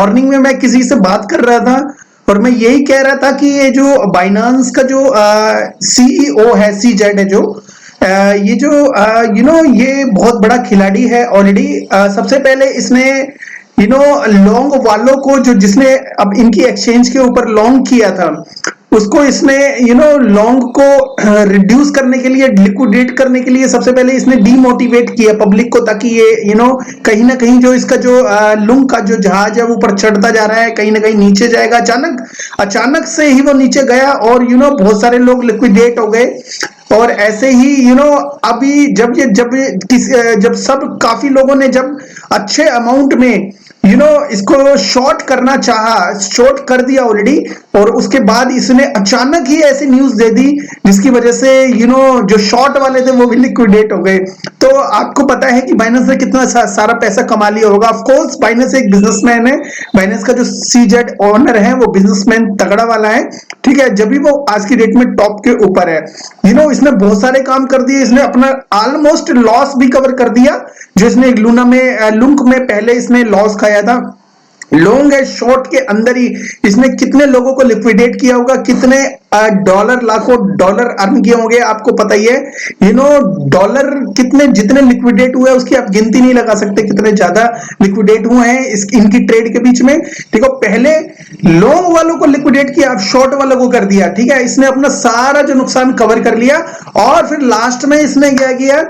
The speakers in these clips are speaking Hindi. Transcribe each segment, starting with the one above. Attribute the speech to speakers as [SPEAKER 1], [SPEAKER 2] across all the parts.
[SPEAKER 1] मॉर्निंग में मैं किसी से बात कर रहा था और मैं यही कह रहा था कि ये जो बाइनांस का जो सीईओ है, सीजेड है जो ये जो ये बहुत बड़ा खिलाड़ी है ऑलरेडी। सबसे पहले इसने लॉन्ग वालों को जो जिसने अब इनकी एक्सचेंज के ऊपर लॉन्ग किया था उसको इसने लॉन्ग को रिड्यूस करने के लिए, लिक्विडेट करने के लिए सबसे पहले इसने डीमोटिवेट किया पब्लिक को, ताकि ये कहीं ना कहीं जो इसका जो लुंग का जो जहाज है वो ऊपर चढ़ता जा रहा है, कहीं ना कहीं नीचे जाएगा। अचानक से ही वो नीचे गया और बहुत सारे लोग लिक्विडेट हो गए। और ऐसे ही अभी जब सब काफी लोगों ने जब अच्छे अमाउंट में इसको शॉर्ट करना चाहा, शॉर्ट कर दिया ऑलरेडी, और उसके बाद इसने अचानक ही ऐसी न्यूज दे दी जिसकी वजह से जो शॉर्ट वाले थे वो भी लिक्विडेट हो गए। तो आपको पता है कि बाइनेंस ने कितना सारा पैसा कमा लिया होगा। ऑफ कोर्स बाइनेंस एक बिजनेसमैन है, बाइनेंस का जो सीजेड ओनर है वो बिजनेसमैन तगड़ा वाला है, ठीक है, जब भी वो आज की डेट में टॉप के ऊपर है। इसने बहुत सारे काम कर दिए, इसने अपना ऑलमोस्ट लॉस भी कवर कर दिया जो इसने लुंक में पहले इसने लॉस खाया था। लॉन्ग है शॉर्ट के अंदर ही इसने कितने लोगों को लिक्विडेट किया होगा, कितने डॉलर, लाखों डॉलर अर्न किए होंगे, आपको पता ही है। डॉलर कितने जितने लिक्विडेट हुए उसकी आप गिनती नहीं लगा सकते, कितने ज्यादा लिक्विडेट हुए हैं इनकी ट्रेड के बीच में। ठीक है, पहले लॉन्ग वालों को लिक्विडेट किया, अब शॉर्ट वालों को कर दिया। ठीक है, इसने अपना सारा जो नुकसान कवर कर लिया और फिर लास्ट में इसने क्या किया,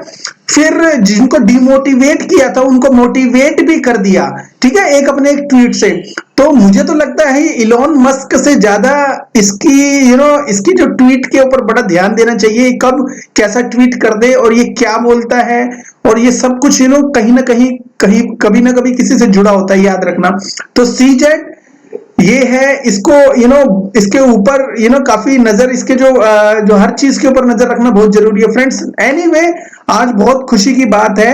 [SPEAKER 1] फिर जिनको डिमोटिवेट किया था उनको मोटिवेट भी कर दिया। ठीक है, एक अपने एक ट्वीट से। तो मुझे तो लगता है इलॉन मस्क से ज्यादा इसकी जो ट्वीट के ऊपर बड़ा ध्यान देना चाहिए, कब कैसा ट्वीट कर दे और ये क्या बोलता है, और ये सब कुछ कहीं ना कहीं कभी ना कभी किसी से जुड़ा होता है, याद रखना। तो सीजेड ये है, इसको इसके ऊपर काफी नजर, इसके जो हर चीज के ऊपर नजर रखना बहुत जरूरी है फ्रेंड्स। एनीवे, आज बहुत खुशी की बात है,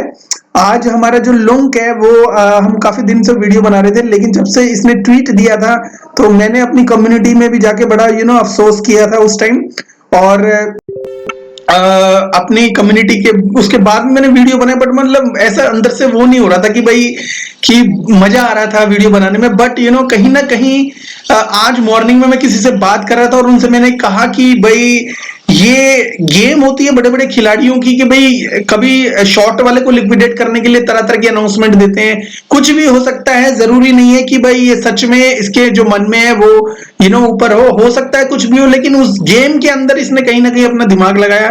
[SPEAKER 1] आज हमारा जो लुंक है वो हम काफी दिन से वीडियो बना रहे थे, लेकिन जब से इसने ट्वीट दिया था तो मैंने अपनी कम्युनिटी में भी जाके बड़ा अफसोस किया था उस टाइम, और अपनी कम्युनिटी के उसके बाद में मैंने वीडियो बनाया, बट मतलब ऐसा अंदर से वो नहीं हो रहा था कि भाई कि मजा आ रहा था वीडियो बनाने में। बट कहीं ना कहीं आज मॉर्निंग में मैं किसी से बात कर रहा था और उनसे मैंने कहा कि भाई ये गेम होती है बड़े बड़े खिलाड़ियों की, कि भाई कभी शॉर्ट वाले को लिक्विडेट करने के लिए तरह तरह की अनाउंसमेंट देते हैं, कुछ भी हो सकता है, जरूरी नहीं है कि भाई ये सच में इसके जो मन में है वो ऊपर हो सकता है कुछ भी हो, लेकिन उस गेम के अंदर इसने कहीं ना कहीं अपना दिमाग लगाया।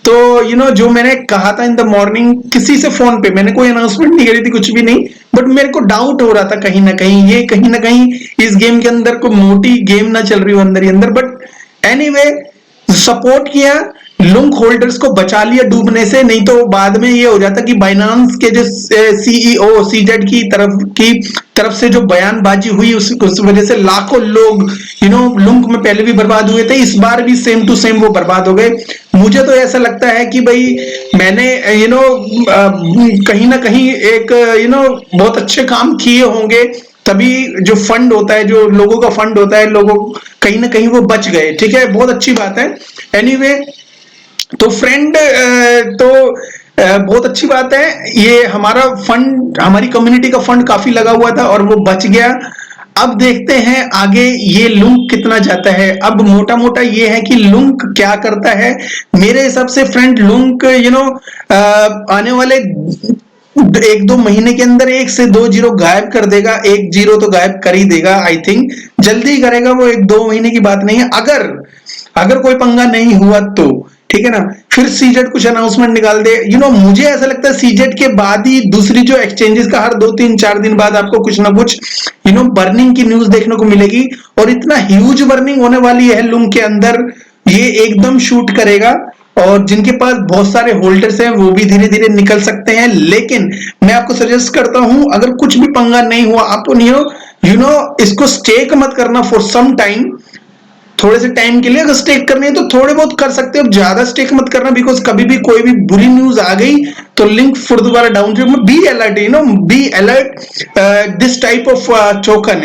[SPEAKER 1] तो जो मैंने कहा था इन द मॉर्निंग किसी से फोन पे, मैंने कोई अनाउंसमेंट नहीं करी थी, कुछ भी नहीं, बट मेरे को डाउट हो रहा था कहीं ना कहीं इस गेम के अंदर कोई मोटी गेम ना चल रही हो अंदर ही अंदर। बट एनीवे, सपोर्ट किया, लुंक होल्डर्स को बचा लिया डूबने से, नहीं तो बाद में ये हो जाता कि बाइनांस के जो सीईओ सीजेड की तरफ से जो बयानबाजी हुई उस वजह से लाखों लोग लुंक में पहले भी बर्बाद हुए थे, इस बार भी सेम टू सेम वो बर्बाद हो गए। मुझे तो ऐसा लगता है कि भाई मैंने कहीं ना कहीं एक बहुत अच्छे काम किए होंगे, तभी जो फंड होता है, जो लोगों का फंड होता है, लोगों कहीं ना कहीं वो बच गए। ठीक है, बहुत अच्छी बात है। एनीवे, तो फ्रेंड, बहुत अच्छी बात है, ये हमारा फंड, हमारी कम्युनिटी का फंड काफी लगा हुआ था और वो बच गया। अब देखते हैं आगे ये लुंक कितना जाता है। अब मोटा मोटा ये है कि लुंक क्या करता है। मेरे हिसाब से फ्रेंड लुंक आने वाले 1-2 महीने के अंदर 1 से 2 जीरो गायब कर देगा, 1 जीरो तो गायब कर ही देगा, आई थिंक जल्दी ही करेगा वो, 1-2 महीने की बात नहीं है, अगर कोई पंगा नहीं हुआ तो। ठीक है ना, फिर सीजेड कुछ अनाउंसमेंट निकाल दे। मुझे ऐसा लगता है सीजेड के बाद ही दूसरी जो एक्सचेंजेस का हर 2-3-4 दिन बाद आपको कुछ ना कुछ बर्निंग की न्यूज देखने को मिलेगी, और इतना ह्यूज बर्निंग होने वाली है लुंक के अंदर, ये एकदम शूट करेगा। और जिनके पास बहुत सारे होल्डर्स हैं वो भी धीरे धीरे निकल सकते हैं, लेकिन मैं आपको सजेस्ट करता हूं, अगर कुछ भी पंगा नहीं हुआ, आप इसको स्टेक मत करना फॉर सम टाइम, थोड़े से टाइम के लिए अगर स्टेक करनी है तो थोड़े बहुत कर सकते हो, ज्यादा स्टेक मत करना, बिकॉज कभी भी कोई भी बुरी न्यूज आ गई तो लिंक फिर दोबारा down. Be alert, be alert this type of token,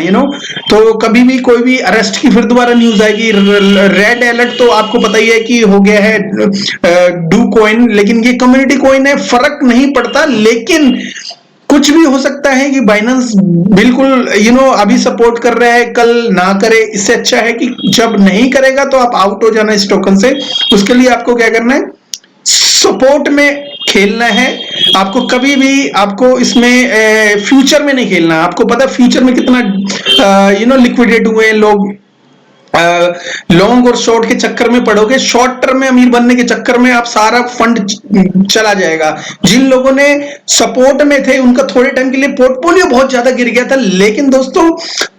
[SPEAKER 1] तो कभी भी कोई भी अरेस्ट की फिर दोबारा न्यूज आएगी। रेड अलर्ट तो आपको पता ही है कि हो गया है डू कॉइन, लेकिन ये कम्युनिटी कॉइन है, फर्क नहीं पड़ता, लेकिन कुछ भी हो सकता है कि बाइनेंस बिल्कुल अभी सपोर्ट कर रहा है, कल ना करे। इससे अच्छा है कि जब नहीं करेगा तो आप आउट हो जाना इस टोकन से। उसके लिए आपको क्या करना है, सपोर्ट में खेलना है। आपको कभी भी आपको इसमें फ्यूचर में नहीं खेलना। आपको पता है फ्यूचर में कितना लिक्विडेट हुए हैं लोग। लॉन्ग और शॉर्ट के चक्कर में पड़ोगे, शॉर्ट टर्म में अमीर बनने के चक्कर में आप सारा फंड चला जाएगा। जिन लोगों ने सपोर्ट में थे उनका थोड़े टाइम के लिए पोर्टफोलियो बहुत ज्यादा गिर गया था, लेकिन दोस्तों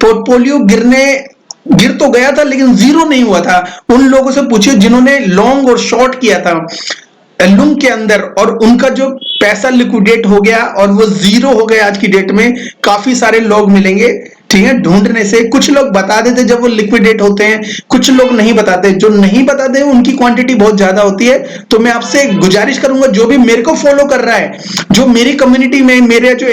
[SPEAKER 1] पोर्टफोलियो गिर तो गया था लेकिन जीरो नहीं हुआ था। उन लोगों से पूछिए जिन्होंने लॉन्ग और शॉर्ट किया था लुंग के अंदर, और उनका जो पैसा लिक्विडेट हो गया और वो जीरो हो गया। आज की डेट में काफी सारे लोग मिलेंगे, ठीक है, ढूंढने से। कुछ लोग बता देते जब वो लिक्विडेट होते हैं, कुछ लोग नहीं बताते। जो नहीं बताते उनकी क्वांटिटी बहुत ज्यादा होती है। तो मैं आपसे गुजारिश करूंगा, जो भी मेरे को फॉलो कर रहा है, जो मेरी कम्युनिटी में, मेरे जो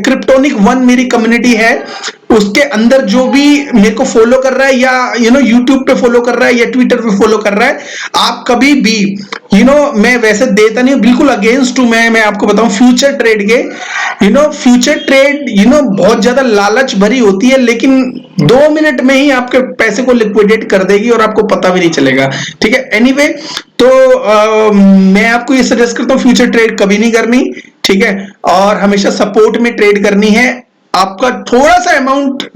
[SPEAKER 1] क्रिप्टोनिक वन मेरी कम्युनिटी है, उसके अंदर जो भी मेरे को फॉलो कर रहा है या यूट्यूब पे फॉलो कर रहा है या ट्विटर पे फॉलो कर रहा है, आप कभी भी मैं वैसे देता नहीं, बिल्कुल अगेंस्ट हूं मैं आपको बताऊं फ्यूचर ट्रेड के। फ्यूचर ट्रेड बहुत ज्यादा लालच भरी होती है, लेकिन 2 मिनट में ही आपके पैसे को लिक्विडेट कर देगी और आपको पता भी नहीं चलेगा, ठीक है। एनीवे, तो मैं आपको ये सजेस्ट करता हूं, फ्यूचर ट्रेड कभी नहीं करनी, ठीक है, और हमेशा सपोर्ट में ट्रेड करनी है। आपका थोड़ा सा अमाउंट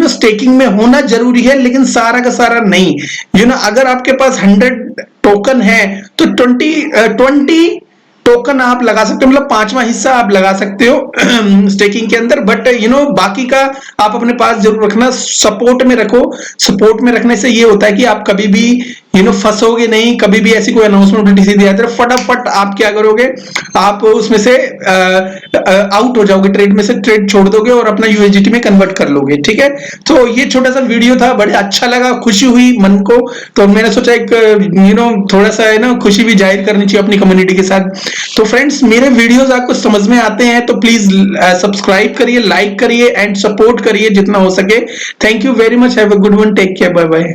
[SPEAKER 1] स्टेकिंग में होना जरूरी है, लेकिन सारा का सारा नहीं। अगर आपके पास 100 टोकन है तो 20 टोकन आप लगा सकते हो, मतलब 5वां हिस्सा आप लगा सकते हो स्टेकिंग के अंदर। बट बाकी का आप अपने पास जरूर रखना, सपोर्ट में रखो। सपोर्ट में रखने से ये होता है कि आप कभी भी फंसोगे नहीं। कभी भी ऐसी कोई अनाउंसमेंट उल्टी सीधी आती है, फटाफट आप क्या करोगे, आप उसमें से आउट हो जाओगे, ट्रेड में से ट्रेड छोड़ दोगे और अपना यूएसडीटी में कन्वर्ट कर लोगे, ठीक है। तो ये छोटा सा वीडियो था, बड़ा अच्छा लगा, खुशी हुई मन को। तो मैंने सोचा एक थोड़ा सा है ना खुशी भी जाहिर करनी चाहिए अपनी कम्युनिटी के साथ। तो फ्रेंड्स, मेरे वीडियोस आपको समझ में आते हैं तो प्लीज सब्सक्राइब करिए, लाइक करिए एंड सपोर्ट करिए जितना हो सके। Thank you very much, have a good one, take care, bye bye.